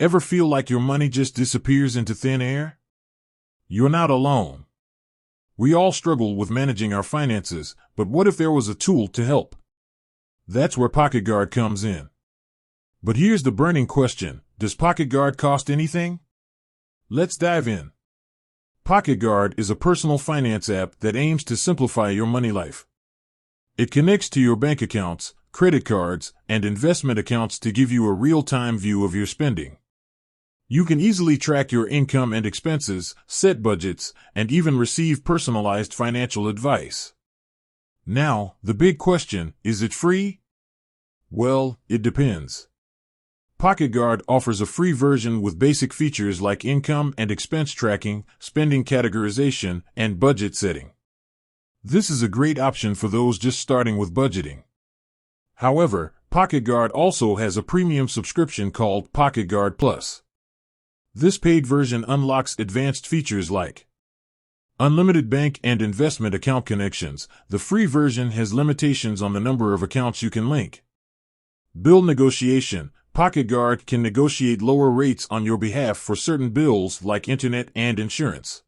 Ever feel like your money just disappears into thin air? You're not alone. We all struggle with managing our finances, but what if there was a tool to help? That's where PocketGuard comes in. But here's the burning question: does PocketGuard cost anything? Let's dive in. PocketGuard is a personal finance app that aims to simplify your money life. It connects to your bank accounts, credit cards, and investment accounts to give you a real-time view of your spending. You can easily track your income and expenses, set budgets, and even receive personalized financial advice. Now, the big question: is it free? Well, it depends. PocketGuard offers a free version with basic features like income and expense tracking, spending categorization, and budget setting. This is a great option for those just starting with budgeting. However, PocketGuard also has a premium subscription called PocketGuard Plus. This paid version unlocks advanced features like unlimited bank and investment account connections. The free version has limitations on the number of accounts you can link. Bill negotiation. PocketGuard can negotiate lower rates on your behalf for certain bills like internet and insurance.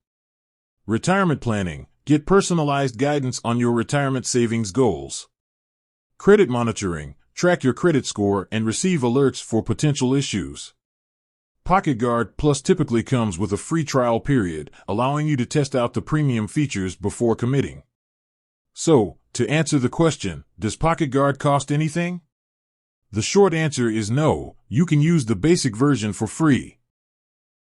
Retirement planning. Get personalized guidance on your retirement savings goals. Credit monitoring. Track your credit score and receive alerts for potential issues. PocketGuard Plus typically comes with a free trial period, allowing you to test out the premium features before committing. So, to answer the question, does PocketGuard cost anything? The short answer is no. You can use the basic version for free.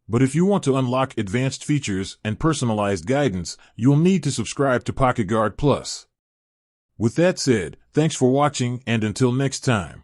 But if you want to unlock advanced features and personalized guidance, you'll need to subscribe to PocketGuard Plus. With that said, thanks for watching, and until next time.